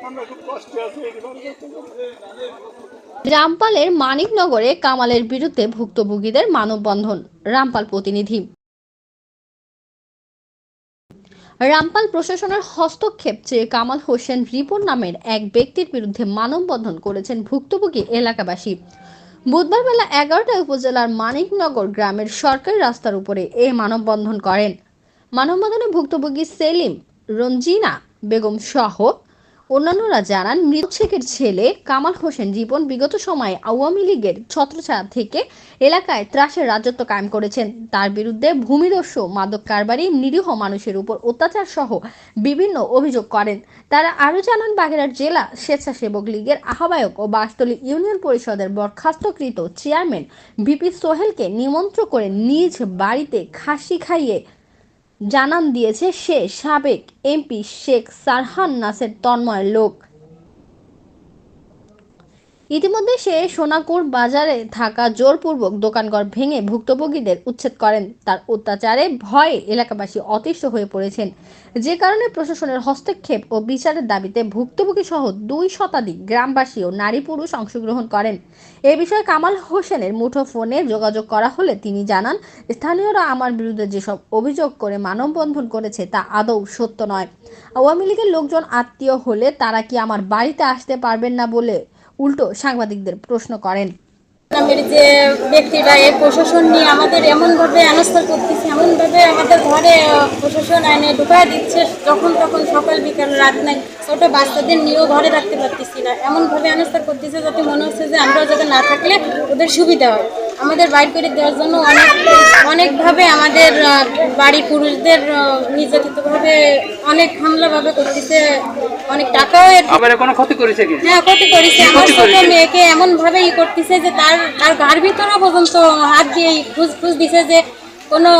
আমরা খুব কষ্টে আছি। রামপালের মানিকনগরে কামালের বিরুদ্ধে ভুক্তভোগীদের মানববন্ধন। রামপাল প্রতিনিধি। রামপাল প্রশাসনের হস্তক্ষেপ চেয়ে কামাল হোসেন রিপন নামের এক ব্যক্তির বিরুদ্ধে মানববন্ধন করেছেন ভুক্তভোগী এলাকাবাসী। বুধবার বেলা 11টায় উপজেলার মানিকনগর গ্রামের সরকারি রাস্তার উপরে এ মানববন্ধন করেন। মানববন্ধনে ভুক্তভোগী সেলিম, রঞ্জিনা বেগম সহ অন্যান্যরা জানান, মৃত শেখের ছেলে কামাল হোসেন রিপন বিগত সময়ে আওয়ামী লীগের ছত্রছায়া থেকে এলাকায় ত্রাসের রাজত্ব কায়েম করেছেন। তার বিরুদ্ধে ভূমিদস্যু, মাদক কারবারি, নিরীহ মানুষের উপর অত্যাচার সহ বিভিন্ন অভিযোগ করেন। তারা আরও জানান, বাগেরহাট জেলা স্বেচ্ছাসেবক লীগের আহ্বায়ক ও বাঁশতলী ইউনিয়ন পরিষদের বরখাস্তকৃত চেয়ারম্যান ভিপি সোহেলকে নিমন্ত্রণ করে নিজ বাড়িতে খাসি খাইয়ে জানান দিয়েছে সে সাবেক এমপি শেখ সারহান নাসের তন্ময়ের লোক। ইতিমধ্যে সে সোনাকুর বাজারে থাকা জোরপূর্বক দোকানঘর ভেঙে ভুক্তভোগীদের উচ্ছেদ করেন। তার অত্যাচারে ভয়ে এলাকাবাসী অতিষ্ঠ হয়ে পড়েছেন, যে কারণে প্রশাসনের হস্তক্ষেপ ও বিচারের দাবিতে ভুক্তভোগী সহ 2 শতাধিক গ্রামবাসী ও নারী পুরুষ অংশগ্রহণ করেন। এ বিষয়ে কামাল হোসেনের মুঠোফোনে যোগাযোগ করা হলে তিনি জানান, স্থানীয়রা আমার বিরুদ্ধে যেসব অভিযোগ করে মানববন্ধন করেছে তা আদৌ সত্য নয়। আওয়ামী লীগের লোকজন আত্মীয় হলে তারা কি আমার বাড়িতে আসতে পারবেন না বলে উল্টো সাংবাদিকদের প্রশ্ন করেন। নামের যে ব্যক্তিরা এই প্রশাসন নিয়ে আমাদের এমনভাবে হেনস্থা করতেছে, এমনভাবে আমাদের ঘরে প্রশাসন আইনে ঢুকায় দিচ্ছে, যখন তখন সকাল বিকাল রাত নাই, ছোট বাচ্চাদের নিয়েও ঘরে রাখতে পারতেছি না। এমনভাবে হেনস্থা করতেছে যাতে মনে হচ্ছে যে আমরা যাতে না থাকলে ওদের সুবিধা হয়। আমাদের বাইর করে দেওয়ার জন্য অনেকভাবে আমাদের বাড়ি পুরুষদের নির্যাতিতভাবে অনেক হামলাভাবে করতেছে। অনেক টাকাও কোনো ক্ষতি করেছে কি? হ্যাঁ, ক্ষতি করেছে। আমার ছোট মেয়েকে এমন ভাবে করতেছে যে তার ঘর ভিতরে পর্যন্ত হাত দিয়ে খুঁজ দিছে যে কোনো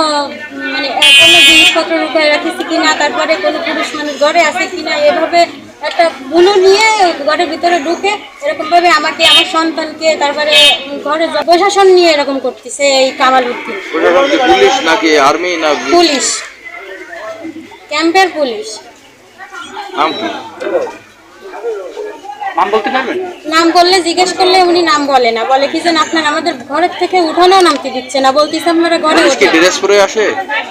কোনো জিনিসপত্র লুকায় রাখিছে কিনা, তারপরে কোনো পুরুষ মানুষ ঘরে আছে কিনা, এভাবে একটা বুলো নিয়ে ঘরের ভিতরে ঢুকে এরকম ভাবে আমাকে, আমার সন্তানকে, তারপরে ঘরে প্রশাসন নিয়ে এরকম করতেছে। এই কামাল উদ্দিন পুলিশ নাকি আর্মি না পুলিশ, ক্যাম্পের পুলিশ। নাম কি? নাম বলতে পারবেন? নাম বললে, জিজ্ঞেস করলে উনি নাম বলে না, বলে কি যে আপনার আমাদের ঘরের থেকে উঠানো নামতে দিচ্ছে না, বলতেছে আপনারা ঘরে কি ড্রেস পরে আসে?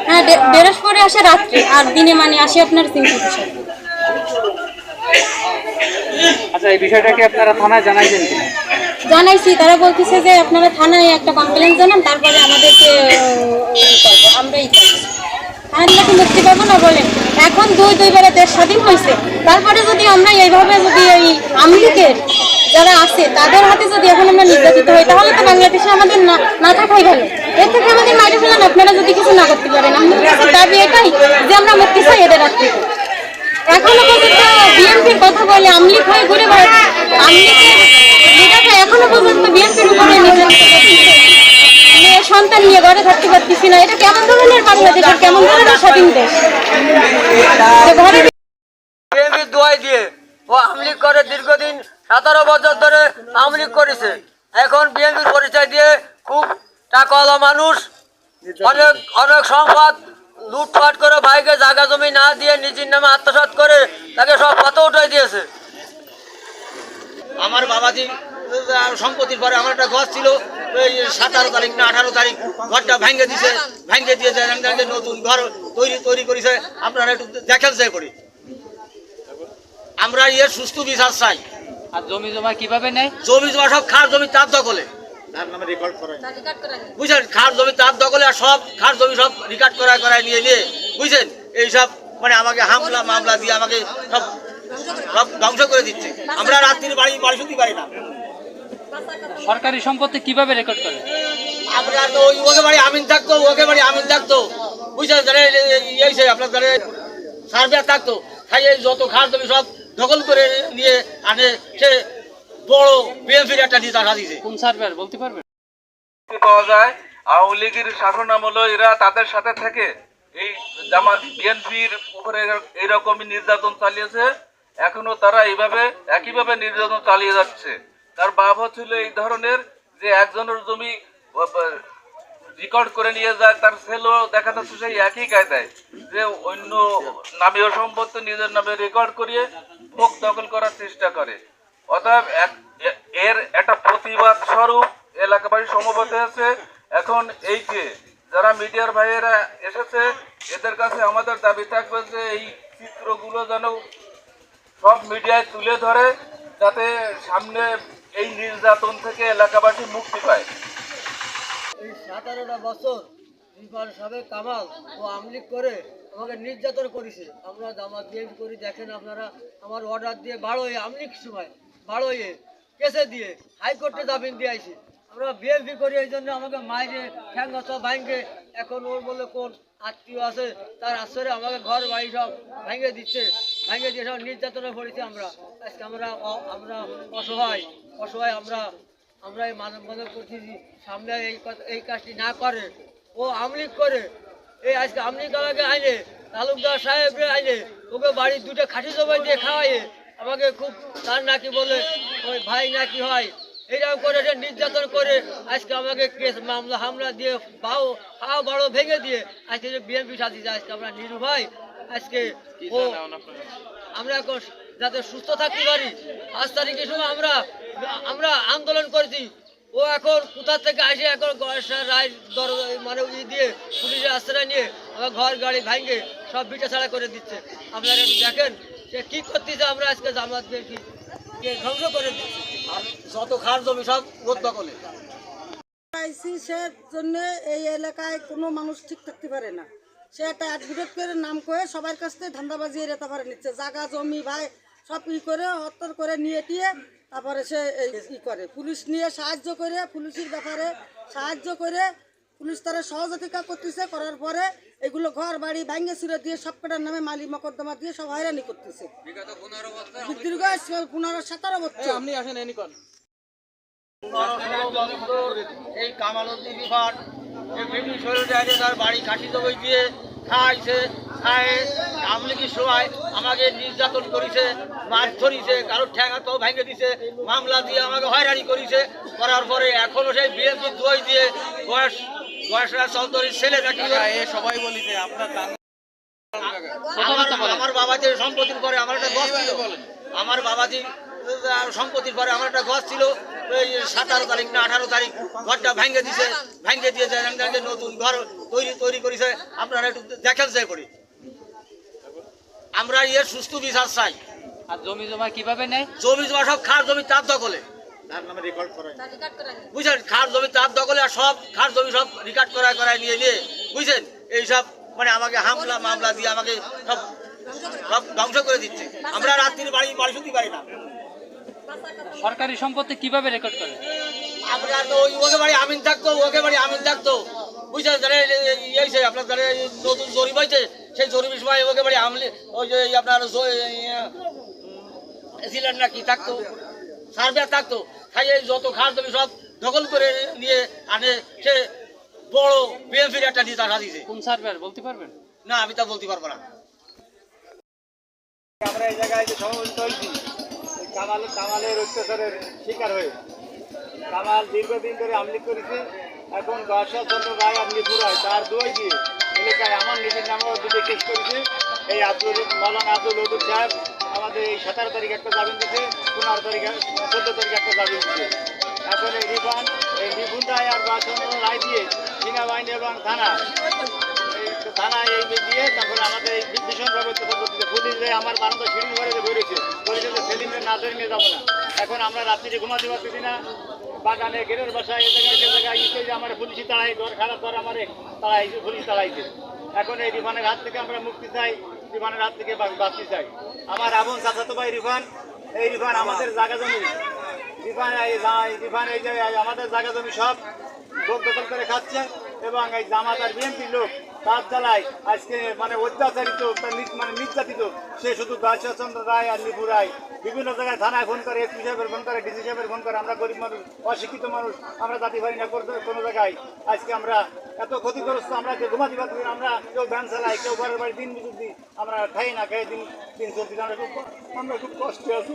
হ্যাঁ, ড্রেস পরে আসে রাত্রে, আর দিনে আসে আপনার সিনথেটিক সাথে। আচ্ছা, এই বিষয়টা কি আপনারা থানায় জানাইছেন কিনা? জানাইছি, তারা বলতেছে যে আপনারা থানায় একটা কমপ্লেন জানান, তারপরে আমাদেরকে আমরাই থানায় নাকি মুক্তি পাবো না বলেন। এখন দুইবারে দেশ স্বাধীন হয়েছে, তারপরে যদি আমরা এইভাবে যদি এই আমলিকের যারা আছে তাদের হাতে যদি এখন আমরা নির্যাতিত হই, তাহলে তো বাংলাদেশে আমাদের না থাকাই ভালো। এর থেকে আমাদের মাইরে ফেলেন, আপনারা যদি কিছু না করতে পারেন। আমাদের দাবি এটাই যে আমরা মুক্তি চাই এদের হাত থেকে। এখনো পর্যন্ত বিএনপির কথা বলে আমলিক হয়ে ঘুরে বেড়াচ্ছে, আমলিকের লিডাররা এখনো পর্যন্ত বিএনপির উপরে মেয়ে সন্তান নিয়ে ঘরে থাকতে পারতেছি না। এটা কেমন ধরনের বাংলাদেশ, আর কেমন ধরনের স্বাধীন দেশ? ঘরে বিএনপির দোয়াই দিয়ে ও আমলিক করে দীর্ঘদিন 17 বছর ধরে আমলিক করেছে। এখন বিএনপির পরিচয় দিয়ে খুব টাকাওয়ালা মানুষ, অনেক সম্পদ লুটপাট করে ভাইকে জায়গা জমি না দিয়ে নিজের নামে আত্মসাৎ করে তাকে সব কথা উঠাই দিয়েছে। আমার বাবাজি সম্পত্তির পরে আমার একটা ঘর ছিল, 17 তারিখ না 18 তারিখ ঘরটা ভেঙে দিয়ে নতুন ঘর তৈরি করেছে। আপনারা একটু দেখেন যে করি, আমরা এর সুস্থ বিচার চাই। আর জমি জমা কিভাবে নেয়? জমি জমা সব খাস জমি তার দখলে, বুঝছেন? খাস জমি তার দখলে, আর সব খাস জমি সব রেকর্ড করায় নিয়ে বুঝছেন, এইসব আমাকে হামলা মামলা দিয়ে আমাকে সব ধ্বংস করে দিচ্ছে। আমরা রাত্রির বাড়ি শুনতে পারি না। সরকারি সম্পত্তি কিভাবে রেকর্ড করে? আমরা তো ওকে বাড়ি আমিন থাকতো, বুঝছেন? আপনার সার্ভে থাকতো, খাইয়ে যত খাস জমি সব দখল করে নিয়ে আনে। সে বড় বিএনপির একটা নেতা সাজিয়েছে। কোন সার্ভার বলতে পারবেন? পাওয়া যায় আওয়ামী লীগের শাসন আমলে এরা তাদের সাথে থেকে এই বিএনপির উপরে এইরকমই নির্যাতন চালিয়েছে। এখনো তারা একইভাবে নির্যাতন চালিয়ে যাচ্ছে। তার ভাব হচ্ছিল এই ধরনের যে একজনের জমি রেকর্ড করে নিয়ে যায়, তার ছেলেও দেখা যাচ্ছে সেই একই কায়দায় যে অন্য নামীয় সম্পত্তি নিজের নামে রেকর্ড করিয়ে ভোগ দখল করার চেষ্টা করে। অতএব এর একটা প্রতিবাদ স্বরূপ এলাকাবাসী সমবেত হয়েছে। এখন এই যে যারা মিডিয়ার ভাইয়েরা এসেছে, এদের কাছে আমাদের দাবি থাকবে যে এই চিত্রগুলো যেন সব মিডিয়ায় তুলে ধরে, যাতে সামনে এই নির্যাতন থেকে এলাকাবাসী মুক্তি পায়। এই 17টা বছর রিফার সাবেক কামাল ও আমলিক করে আমাকে নির্যাতন করেছে। আমরা জামাত বিএনপি করি, দেখেন আপনারা, আমার অর্ডার দিয়ে বাড়োয়ে আমলিক সময় বাড়োয়ে কেসে দিয়ে হাইকোর্টে জামিন দিয়ে আইছি। আমরা বিএনপি করি, এই জন্য আমাকে মাইরে ঠ্যাঙ্গা সব ভাঙে। এখন ওর বলে কোন আত্মীয় আছে তার আশ্রয়ে আমাকে ঘর বাড়ি সব ভেঙে দিচ্ছে, ভেঙে দিয়ে সব নির্যাতনে পড়েছি আমরা। আজকে আমরা অসহায় অসহায় আমরা এই মানব করছি, সামনে এই কাজটি না করে ও আমলিক করে। এই আজকে আমলিক আমাকে আইনে তালুকদার সাহেবরে আইনে ওকে বাড়ির দুটো খাঁটি জবাই দিয়ে খাওয়াইয়ে আমাকে খুব তার নাকি বলে ওই ভাই নাকি হয়, এইরকম করে সে নির্যাতন করে আজকে আমাকে কেস মামলা হামলা দিয়ে হাও বড় ভেঙে দিয়ে আজকে যে বিএনপি সাথী আজকে আমরা নির্ভয়। আজকে ও আমরা এখন যাতে সুস্থ থাকতে পারি, 5 তারিখের সময় আমরা আন্দোলন করেছি। ও এখন কোথা থেকে আসে, এখন রায় মানে দিয়ে পুলিশের আশ্রয় নিয়ে আমার ঘর গাড়ি ভাঙে সব বিটা ছাড়া করে দিচ্ছে। আপনারা একটু দেখেন সে কি করতেছে। আমরা আজকে জামাত বিএনপি ধ্বংস করে দিচ্ছি, আর যত খার জমি সব রোদ দখলে। সে জন্য এই এলাকায় কোনো মানুষ ঠিক থাকতে পারে না। সে একটা অ্যাডভোকেট করে নাম করে সবার কাছ থেকে ধান্দাবাজি রেতা ভরে নিচ্ছে, জায়গা জমি ভাই সব করে হত্তর করে নিয়ে টিয়ে তারপরে সে করে পুলিশ নিয়ে সাহায্য করে, পুলিশের ব্যাপারে সাহায্য করে পুলিশ তারা সহযোগিতা করতেছে। করার পরে এগুলো ঘর বাড়ি ভাঙ্গে ছিঁড়ে দিয়ে সব কটার নামে মালি মকদ্দমা দিয়ে সব হয়রানি করতেছে। দীর্ঘ 15-17 বছর। আপনি আসেন এনিকন এই কামালউদ্দিন রিফার ব্রিটিশ শরীরে তার বাড়ি কাঠি জমি দিয়ে খাইছে, খায় আমলিগির সময় আমাকে নির্যাতন করেছে, মাছ ধরিছে, কারোর ঠ্যাঙা তো ভেঙে দিছে, মামলা দিয়ে আমাকে হয়রানি করেছে। করার পরে এখনো সেই বিএনপি দোয়াই দিয়ে বয়সরা চৌধুরীর ছেলে নাকি সবাই বলিছে আপনার আমার বাবাজির সম্পত্তির পরে আমার একটা গছ ছিল, আমার বাবাজির সম্পত্তির পরে আমার একটা গছ ছিল। 17 তারিখ না 18 তারিখ ঘরটা ভেঙে দিছে, ভেঙে দিয়ে নতুন ঘর তৈরি করেছে। আপনারা একটু দেখেন যে করি, আমরা এর সুস্থ বিচার চাই। আর জমি জমা কিভাবে নেয়? জমি জমা সব খার জমি তার দখলে, বুঝছেন, খার জমি তার দখলে, আর সব খার জমি সব রেকর্ড করায় নিয়ে বুঝছেন, এইসব মানে আমাকে হামলা মামলা দিয়ে আমাকে সব ধ্বংস করে দিচ্ছে। আমরা রাত্রির বাড়ি শুতে পারি না। সরকারি সম্পত্তি কিভাবে রেকর্ড করে? আমরা তো ওকে বাড়ি আমিন থাকতো, ওকে বাড়ি আমিন থাকতো, বুঝছেন, ইয়েছে আপনার নতুন জরিপ হয়েছে, সেই জরিপের সময় ওকে বাড়ি আমলে ওই যে আপনার ছিলেন না কি থাকতো, সার্ভে থাকতো, খাইয়ে যত খার জমি সব দখল করে নিয়ে আনে। সে বড় বিএনপির একটা নেতা সাজিয়েছে। কোন সার্ভেয়ার বলতে পারবেন? না, আমি তা বলতে পারবো না। আমরা এই জায়গায় যে সমবেত হয়েছি কামালের অত্যাচারের শিকার হয়ে। কামাল দীর্ঘদিন ধরে আমলিক করেছে। এখন চন্দ্র রায় আর লিপুর রায় তার দোয়াই দিয়ে এলাকায় আমার নিজের নামেও দুটো কেস করেছে। এই মৌলানা আব্দুল ওদুদ সাহেব আমাদের এই 17 তারিখ একটা জামিন দিচ্ছে, 15 তারিখ 14 তারিখ একটা জামিন দিচ্ছে। এখন এই রিপুন রায় আর চন্দ্র রায় দিয়ে সেনাবাহিনী এবং থানায় এই দিয়ে তারপরে আমাদের এই ভীষণভাবে অত্যাচার করতেছে। পুলিশ আমার বারান্দা সিঁড়ি ঘরে বেরিয়েছে, বলেছে যে সেলিমের না ধরে নিয়ে যাবো না। এখন আমরা রাত্রিতে ঘুমাতে পারতেছি না, বাগানে গেটের বাসায় এ জায়গায় আমার পুলিশই তাড়াই, ঘর খারাপ করে আমার পুলিশ তাড়াইছে। এখন এই রিফানের হাত থেকে আমরা মুক্তি চাই, রিফানের হাত থেকে বাঁচতে চাই। আমার আপন চাচাতো ভাই রিফান, এই রিফান আমাদের জায়গা জমি, রিফান এই যে আমাদের জায়গা জমি সব দখল করে খাচ্ছে। এবং এই জামাত আর বিএনপির লোক তার জ্বালায় আজকে মানে অত্যাচারিত, মানে নির্যাতিত। সে শুধু চন্দ্র রায় আর লিপু রায় বিভিন্ন জায়গায় থানায় ফোন করে, এসপি সাহেবের ফোন করে, ডিসি সাহেবের ফোন করে। আমরা গরিব মানুষ, অশিক্ষিত মানুষ, আমরা জাতি পারি না কোনো জায়গায়। আজকে আমরা এত ক্ষতিগ্রস্ত, আমরা কেউ ঘুমাতে পারছি না, আমরা কেউ ভ্যান চালাই, কেউ ঘরের বাড়ি দিন বিদ্যুৎ দিই, আমরা খাই না, খেয়ে দিন চলছি। আমরা খুব কষ্টে আছি।